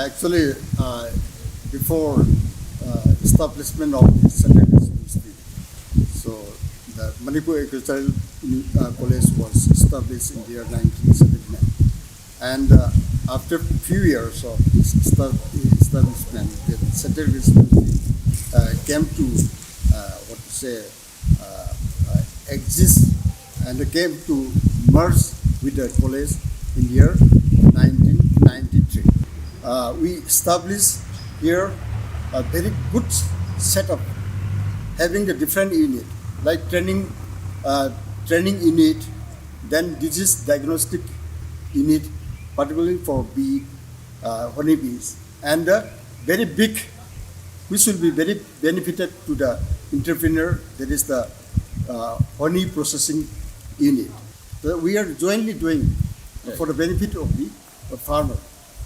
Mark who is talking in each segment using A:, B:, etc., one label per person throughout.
A: Actually, before establishment of the Central University, so the Manipur Agricultural College was established in the year 1979. And after a few years of this establishment, the Central University came to exist and came to merge with the college in the year 1993. We established here a very good setup, having the different unit like training unit, then disease diagnostic unit, particularly for bee, honeybees, and very big, which will be very benefited to the entrepreneur. That is the honey processing unit. We are jointly doing for the benefit of the farmer.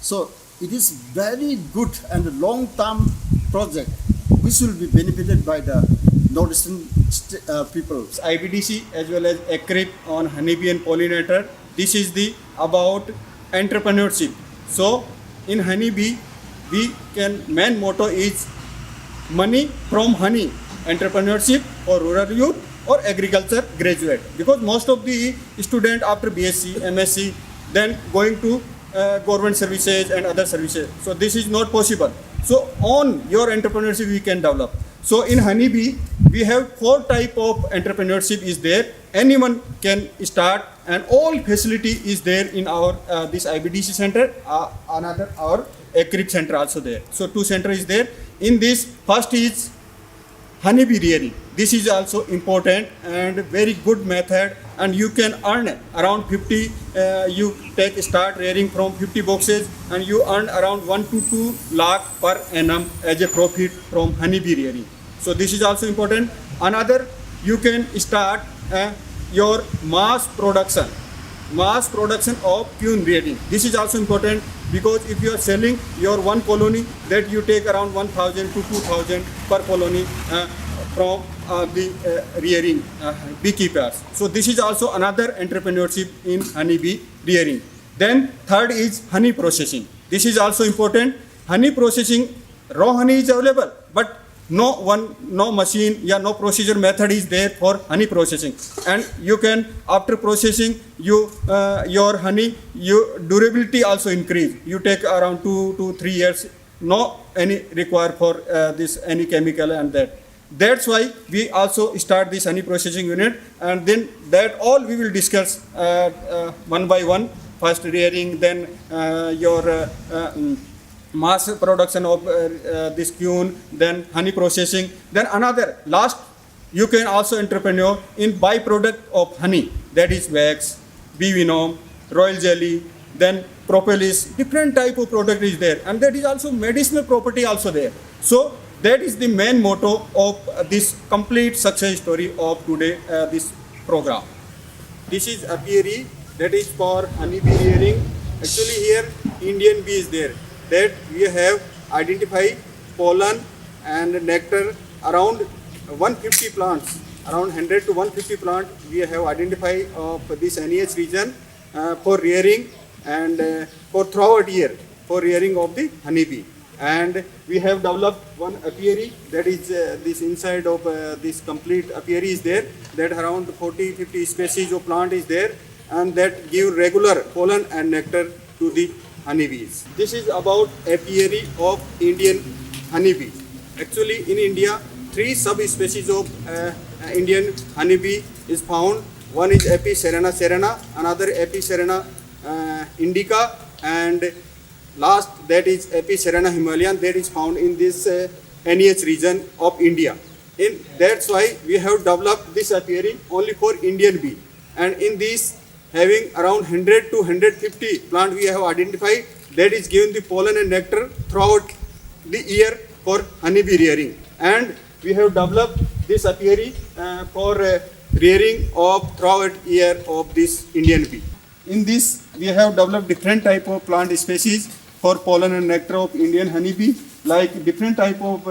A: So it is very good and long-term project which will be benefited by the northeastern people.
B: IBDC as well as Agri on honeybee and pollinator. This is the about entrepreneurship. So in honeybee, main motto is money from honey, entrepreneurship for rural youth or agriculture graduate, because most of the student after BSc, MSc, then going to government services and other services. So this is not possible. So on your entrepreneurship we can develop. So in honeybee we have 4 type of entrepreneurship is there. Anyone can start and all facility is there in our this IBDC center. Another our Agri center also there. So 2 center is there. In this first is honeybee rearing. This is also important and very good method, and you can earn around 50. You start rearing from 50 boxes and you earn around 1 to 2 lakh per annum as a profit from honeybee rearing. So this is also important. Another, you can start your mass production of queen rearing. This is also important because if you are selling your one colony, that you take around 1,000 to 2,000 per colony from the rearing beekeepers. So this is also another entrepreneurship in honeybee rearing. Then third is honey processing. This is also important. Honey processing, raw honey is available, but no machine, no procedure method is there for honey processing. And you can, after processing, your honey, your durability also increase. You take around 2 to 3 years, no any require for this any chemical and that. That's why we also start this honey processing unit, and then that all we will discuss one by one. First rearing, then your mass production of this queen, then honey processing, then another last you can also entrepreneur in byproduct of honey, that is wax, bee venom, royal jelly, then propolis, different type of product is there, and that is also medicinal property also there. So that is the main motto of this complete success story of today this program. This is apiary, that is for honeybee rearing. Actually here Indian bee is there, that we have identified pollen and nectar around 150 plants, around 100 to 150 plants we have identified of this NEH region for rearing and for throughout year for rearing of the honeybee. And we have developed one apiary, that is this inside of this complete apiary is there, that around 40-50 species of plant is there, and that give regular pollen and nectar to the honeybees. This is about apiary of Indian honeybee. Actually in India 3 subspecies of Indian honeybee is found. One is Apis serena, another Apis serena indica, and last that is Apis serena Himalayan, that is found in this NEH region of India. That's why we have developed this apiary only for Indian bee, and in this having around 100 to 150 plant we have identified, that is given the pollen and nectar throughout the year for honeybee rearing. And we have developed this apiary for rearing of throughout year of this Indian bee. In this we have developed different type of plant species for pollen and nectar of Indian honeybee. Like different type of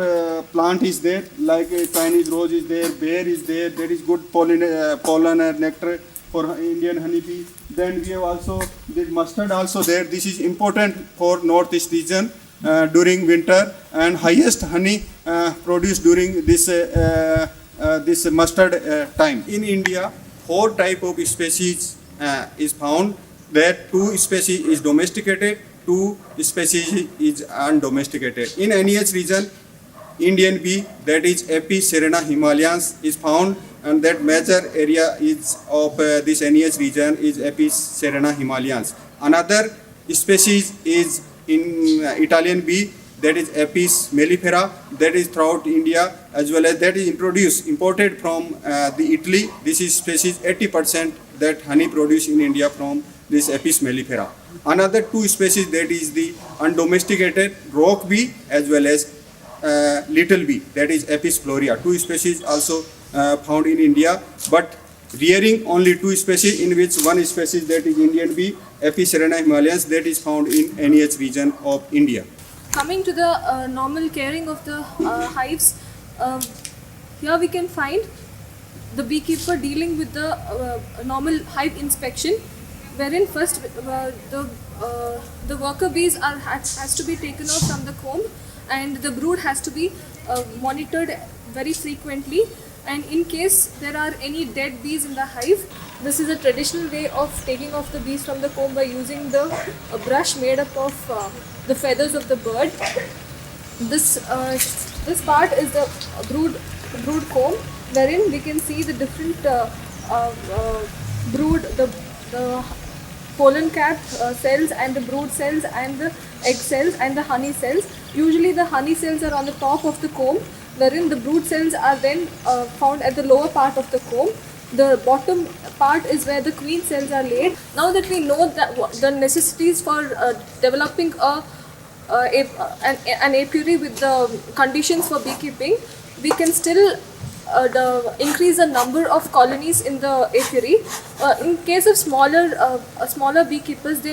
B: plant is there, like Chinese rose is there, bear is there, that is good pollen and nectar for Indian honeybee. Then we have also the mustard also there. This is important for northeast region. during winter, and highest honey produced during this mustard time. In India, 4 type of species is found. That 2 species is domesticated, 2 species is undomesticated. In NEH region, Indian bee, that is Apis serena himalayans, is found, and that major area is of this NEH region is Apis serena himalayans. Another species is in Italian bee, that is Apis mellifera, that is throughout India, as well as that is imported from the Italy. This is species 80% that honey produced in India from this Apis mellifera. Another 2 species, that is the undomesticated rock bee as well as little bee, that is Apis florea. 2 species also found in India, but rearing only 2 species, in which 1 species, that is Indian bee, Apis serena himalayans, that is found in NEH region of India.
C: Coming to the normal caring of the hives, here we can find the beekeeper dealing with the normal hive inspection, wherein first the worker bees has to be taken off from the comb, and the brood has to be monitored very frequently. And in case there are any dead bees in the hive, this is a traditional way of taking off the bees from the comb by using the brush made up of the feathers of the bird. This part is the brood comb, wherein we can see the different brood, the pollen cap cells and the brood cells and the egg cells and the honey cells. Usually the honey cells are on the top of the comb, wherein the brood cells are then found at the lower part of the comb. The bottom part is where the queen cells are laid. Now that we know that the necessities for developing an apiary with the conditions for beekeeping, we can still increase the number of colonies in the apiary. In case of smaller beekeepers, they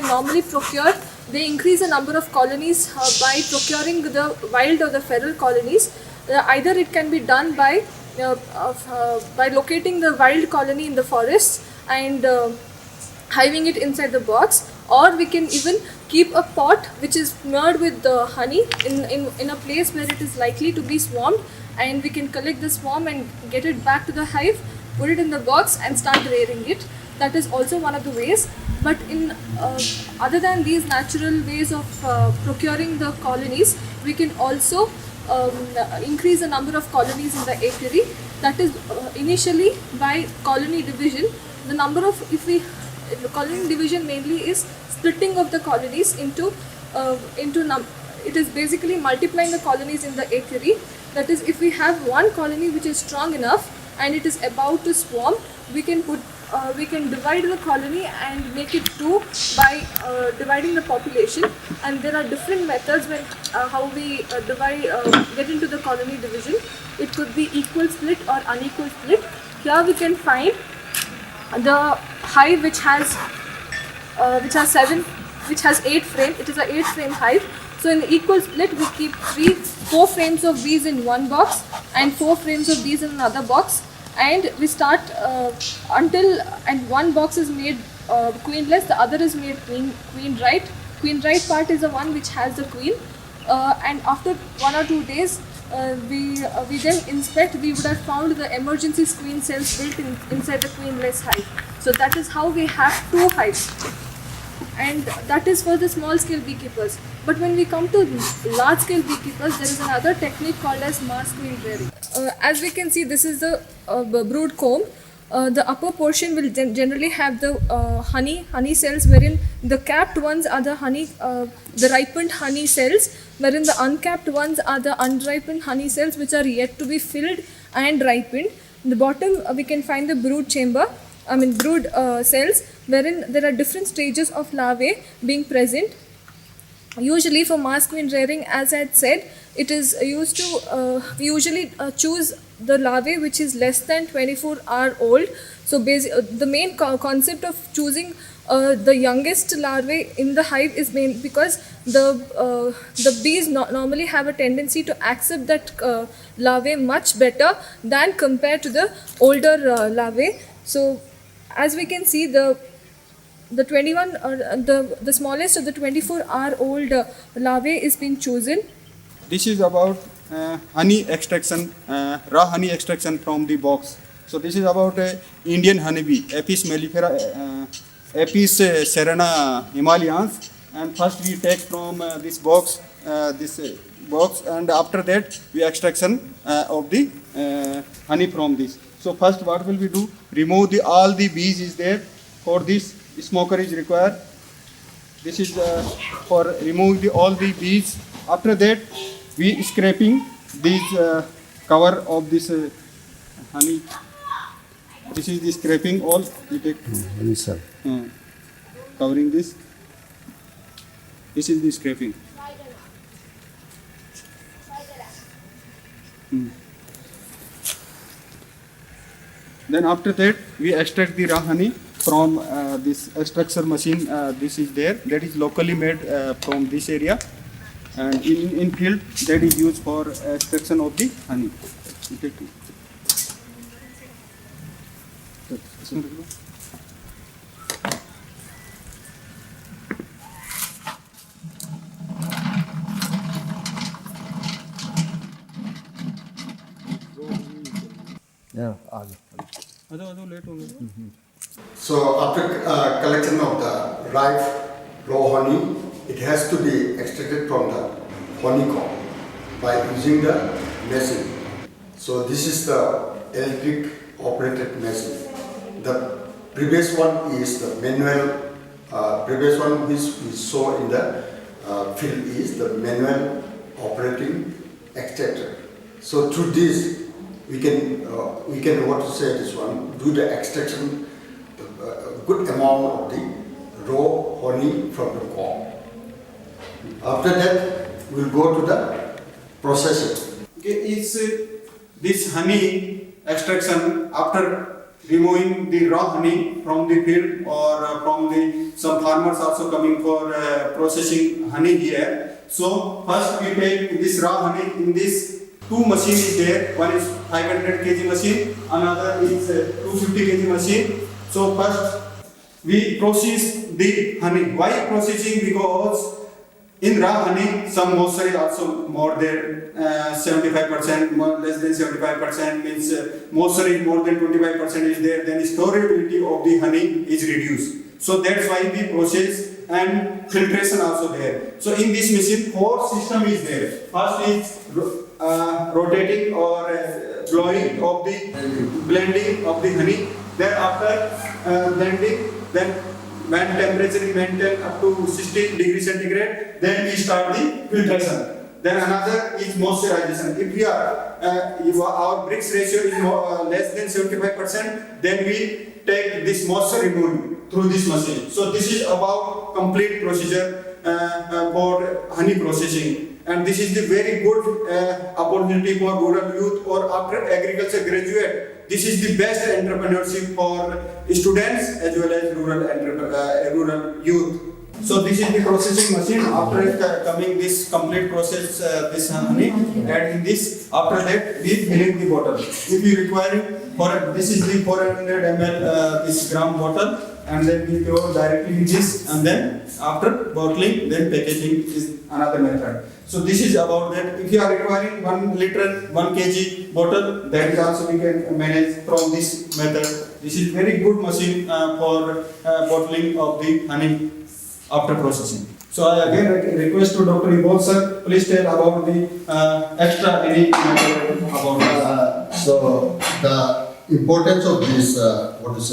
C: increase the number of colonies by procuring the wild or the feral colonies. Either it can be done by locating the wild colony in the forest and hiving it inside the box, or we can even keep a pot which is smeared with the honey in a place where it is likely to be swarmed, and we can collect the swarm and get it back to the hive, put it in the box and start rearing it. That is also one of the ways. But in other than these natural ways of procuring the colonies, we can also increase the number of colonies in the apiary. That is initially by colony division. The colony division mainly is splitting of the colonies into it is basically multiplying the colonies in the apiary. That is, if we have one colony which is strong enough and it is about to swarm, we can divide the colony and make it 2 by dividing the population. And there are different methods when how we get into the colony division. It could be equal split or unequal split. Here we can find the hive which has 8 frame. It is a 8 frame hive. So in the equal split, we keep 4 frames of bees in one box and 4 frames of bees in another box, and we start and one box is made queenless, the other is made queen right. Queen right part is the one which has the queen, and after 1 or 2 days we then inspect. We would have found the emergency queen cells built inside the queenless hive. So that is how we have 2 hives, and that is for the small scale beekeepers. But when we come to large scale beekeepers, there is another technique called as mass queen rearing. As we can see, this is the brood comb. The upper portion will generally have the honey cells, wherein the capped ones are the ripened honey cells, wherein the uncapped ones are the unripened honey cells which are yet to be filled and ripened. In the bottom we can find the brood cells, wherein there are different stages of larvae being present. Usually for mass queen rearing, as I had said, it is used to we usually choose the larvae which is less than 24-hour old. So the main concept of choosing the youngest larvae in the hive is because the bees normally have a tendency to accept that larvae much better than compared to the older larvae. So as we can see, the the 21 or the smallest of the 24-hour-old larvae is being chosen.
B: This is about honey extraction, raw honey extraction from the box. So this is about Indian honeybee, Apis mellifera, Apis serena himalayans. And first we take from this box, and after that we extraction of the honey from this. So first what will we do? Remove all the bees is there. For this smoker is required. This is for remove all the bees. After that we scraping this cover of this honey. This is the scraping all. We take
A: Honey cell.
B: covering this. This is the scraping. Then after that we extract the raw honey from this extraction machine. This is there, that is locally made from this area, and in field that is used for extraction of the honey.
A: Yeah.
B: Late हो गया.
A: So after collection of the ripe raw honey, it has to be extracted from the honeycomb by using the machine. So this is the electric operated machine. The previous one is the manual. Previous one which we saw in the field is the manual operating extractor. So through this we can what to say this one, do the extraction good amount of the raw honey from the comb. After that we'll go to the processing.
B: Okay, it's this honey extraction after removing the raw honey from the field, or from the some farmers also coming for processing honey here. So first we take this raw honey in this. Two machine is there. One is 500 kg machine, another is 250 kg machine. So first we process the honey. Why processing? Because in raw honey some moisture is also more than 75%, more less than 75% means moisture is more than 25% is there. Then storability of the honey is reduced. So that's why we process, and filtration also there. So in this machine 4 system is there. First is rotating or blowing of the blending of the honey. Then after blending, then when temperature is maintained up to 16 degrees centigrade, then we start the filtration. Then another is moisturization. If our bricks ratio is less than 75%, then we take this moisture removal through this machine. So this is about complete procedure for honey processing. And this is the very good opportunity for rural youth or after agriculture graduate. This is the best entrepreneurship for students as well as rural youth. So this is the processing machine. After coming this complete process, this honey, adding this. After that, we fill in the bottle. If you require, this is the 400 ml this gram bottle, and then we go directly in this, and then after bottling, then packaging is another method. So this is about that. If you are requiring 1 liter, 1 kg bottle, that is also we can manage from this method. This is very good machine for bottling of the honey after processing. So I again request to Dr. Ibol sir, please tell about the extra any method about
A: So the importance of this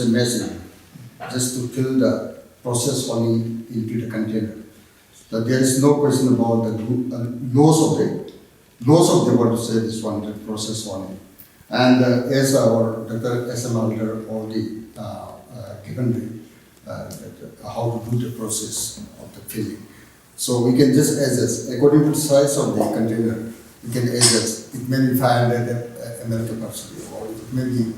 A: machine, just to fill the processed honey into the container. That there is no question about the loss of the processed honey. And as our Dr. S.M. Haldhar already given how to do the process of the filling. So we can just adjust according to the size of the container. We can adjust. It may be 500 ml capacity, or it may be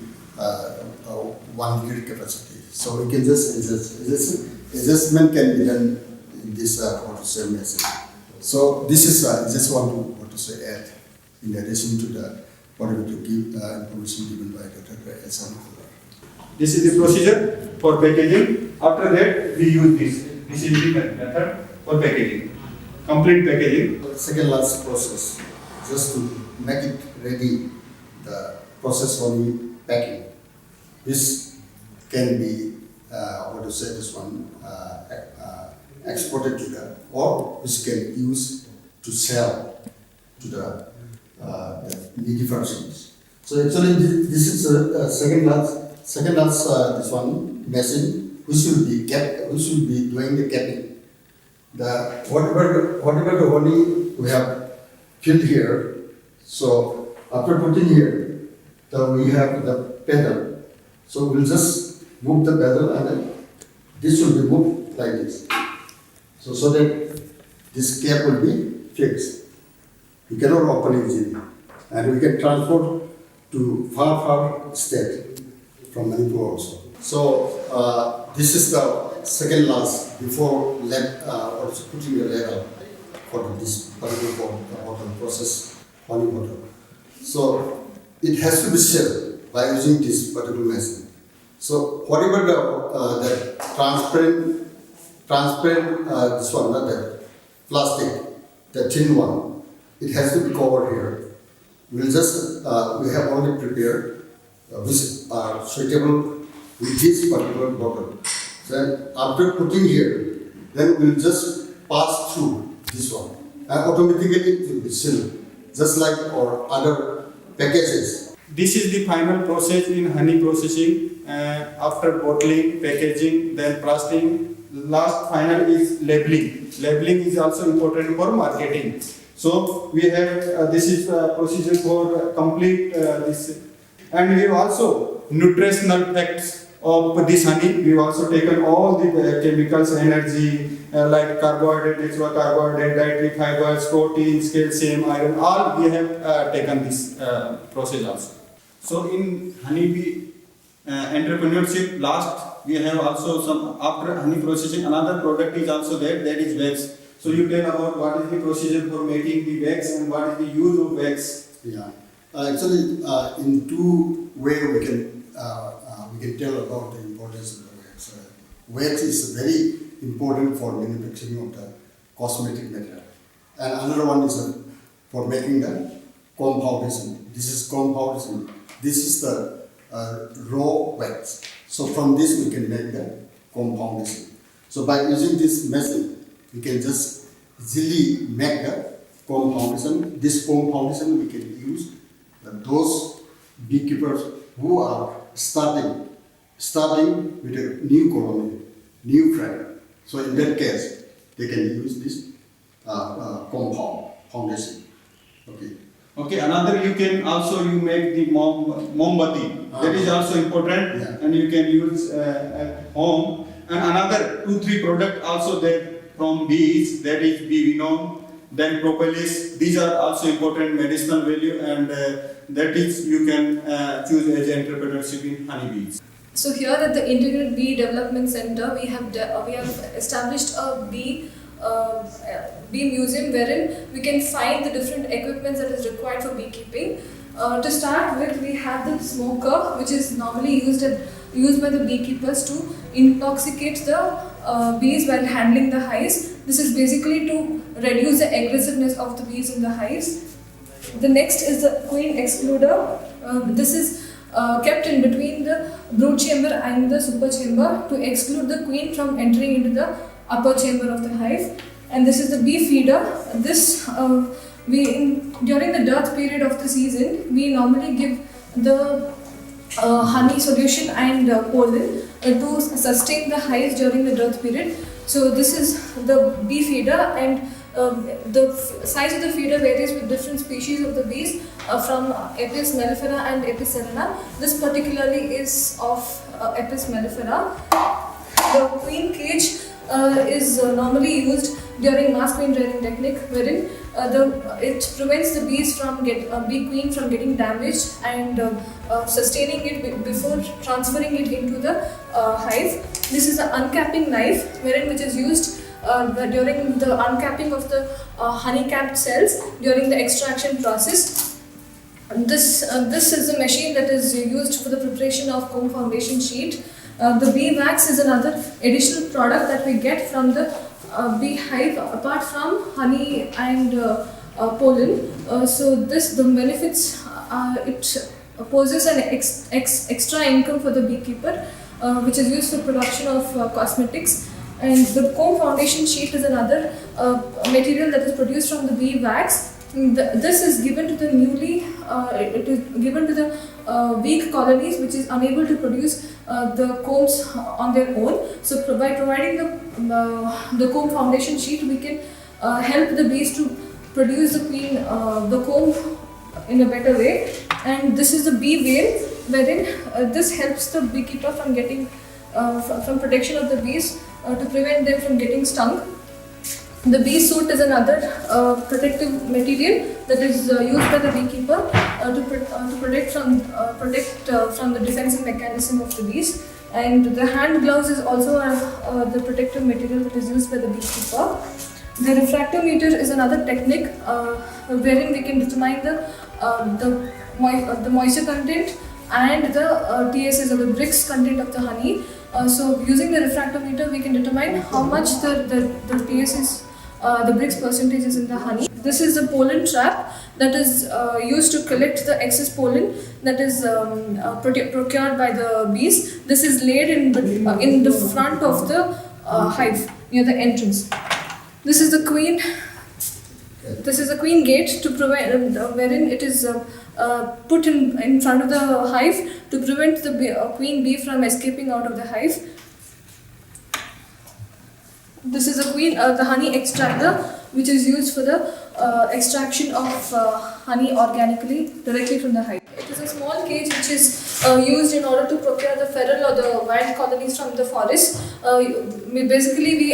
A: 1 liter capacity. So we can just adjust. Adjustment can be done in this message. So this is just want to add in addition to the whatever to give information given by Dr. S.M. Haldhar.
B: This is the procedure for packaging. After that, we use this. This is the method for packaging, complete packaging.
A: Second last process, just to make it ready, the process for the packing. This can be, this one, exported to the, or which can use to sell to the different things. So actually, this is second last this one machine which will be doing the capping. The whatever the honey we have filled here. So after putting here, we have the pedal. So we'll just move the pedal and then this will be moved like this. So that this cap will be fixed. We cannot open it easily. And we can transport to far state from Manipur also. So this is the second last before putting the label for this particular bottle process, honey bottle. So it has to be sealed by using this particular machine. So whatever the transparent this one, not the plastic, the thin one, it has to be covered here. We'll just we have already prepared which are suitable with this particular bottle. So after putting here, then we'll just pass through this one, and automatically it will be sealed, just like our other packages.
B: This is the final process in honey processing. After bottling, packaging, then plastic. Last final is labeling. Labeling is also important for marketing. So we have this is procedure for complete this, and we have also nutritional facts of this honey. We have also taken all the chemicals, energy like carbohydrate, extra carbohydrate, dietary fibers, proteins, calcium, iron. All we have taken this process also. So in honeybee entrepreneurship, last we have also some after honey processing. Another product is also there. That is wax. So you tell about what is the procedure for making the wax and what is the use of wax?
A: Yeah, actually, in two ways we can tell about the importance of the wax. Wax is very important for manufacturing of the cosmetic material, and another one is for making the comb foundation. This is comb foundation. This is the raw wax. So from this we can make the comb foundation. So by using this method, we can just easily make the comb foundation. This comb foundation we can use those beekeepers who are starting with a new colony, new frame. So in that case, they can use this comb foundation. Okay.
B: Okay, another you can also you make the mombati. That is also important,
A: yeah.
B: And you can use at home. And another 2-3 product also there from bees, that is bee venom, then propolis. These are also important medicinal value, and that is you can choose as entrepreneurship in honeybees.
C: So here at the Integrated Bee Development Center, we have established a bee museum wherein we can find the different equipments that is required for beekeeping. To start with, we have the smoker, which is normally used by the beekeepers to intoxicate the bees while handling the hives. This is basically to reduce the aggressiveness of the bees in the hives. The next is the queen excluder. This is kept in between the brood chamber and the super chamber to exclude the queen from entering into the upper chamber of the hive. And this is the bee feeder. This during the dearth period of the season, we normally give the honey solution and pollen to sustain the hives during the dearth period. So this is the bee feeder, and the size of the feeder varies with different species of the bees from Apis mellifera and Apis cerana. This particularly is of Apis mellifera. The queen cage is normally used during mass queen rearing technique, wherein it prevents the bees from bee queen from getting damaged and sustaining it before transferring it into the hive. This is an uncapping knife, which is used during the uncapping of the honey-capped cells during the extraction process. This is a machine that is used for the preparation of comb foundation sheet. The bee wax is another additional product that we get from the bee hive apart from honey and pollen. So the benefits, it poses an extra income for the beekeeper, which is used for production of cosmetics. And the comb foundation sheet is another material that is produced from the bee wax. This is given to the it is given to the weak colonies which is unable to produce the combs on their own. So by providing the comb foundation sheet, we can help the bees to produce the comb in a better way. And this is the bee veil, wherein this helps the beekeeper from getting from protection of the bees to prevent them from getting stung. The bee suit is another protective material that is used by the beekeeper to protect from the defensive mechanism of the bees. And the hand gloves is also the protective material that is used by the beekeeper. The refractometer is another technique wherein we can determine the moisture content and the TSS or the Brix content of the honey. So using the refractometer, we can determine how much the TSS, the Brix percentage is in the honey. This is the pollen trap that is used to collect the excess pollen that is procured by the bees. This is laid in the front of the hive near the entrance. This is the queen. This is a queen gate to prevent, wherein it is put in front of the hive to prevent the queen bee from escaping out of the hive. This is the honey extractor, which is used for the extraction of honey organically directly from the hive. It is a small cage which is used in order to procure the feral or the wild colonies from the forest. We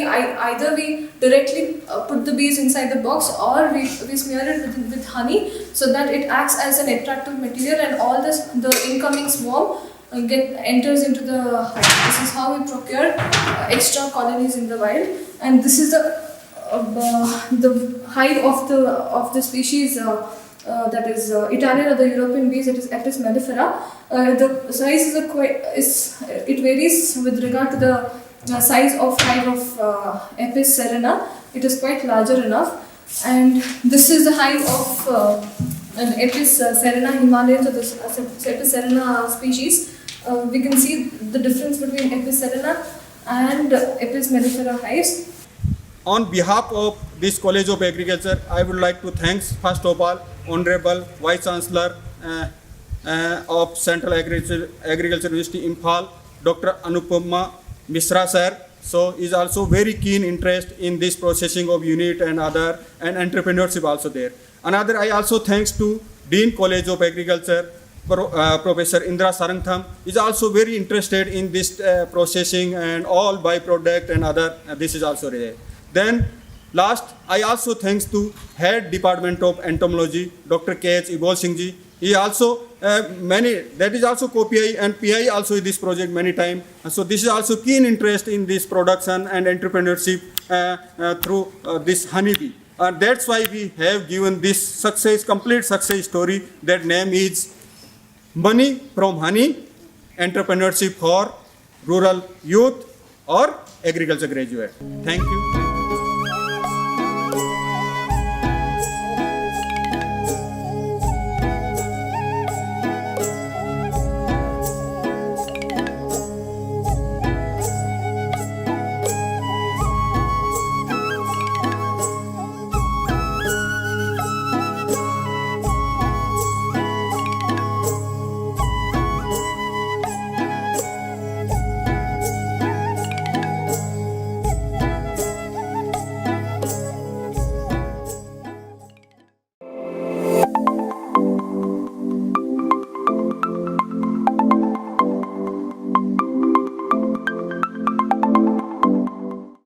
C: either directly put the bees inside the box, or we smear it with honey so that it acts as an attractive material, and all the incoming swarm enters into the hive. This is how we procure extra colonies in the wild. And this is the hive of the species that is Italian or the European bees. It is Apis mellifera. The size it varies with regard to the size of hive of Apis serena. It is quite larger enough. And this is the hive of an Apis serena Himalayans, or the Apis serena species. We can see the difference between Apis serena and Apis mellifera hives.
B: On behalf of this College of Agriculture, I would like to thank first of all Honorable Vice Chancellor of Central Agriculture University Imphal, Dr. Anupama Misra sir. So is also very keen interest in this processing of unit and entrepreneurship also there. Another, I also thanks to Dean College of Agriculture, Professor Indra Sarangtham is also very interested in this processing and all byproduct and other. This is also there. Then last, I also thanks to Head Department of Entomology, Dr. K.H. Ibol Singh ji. He also that is also co-PI and PI also in this project many times. So this is also keen interest in this production and entrepreneurship through this honeybee. That's why we have given this complete success story. That name is Money from Honey, Entrepreneurship for Rural Youth or Agriculture Graduate. Thank you.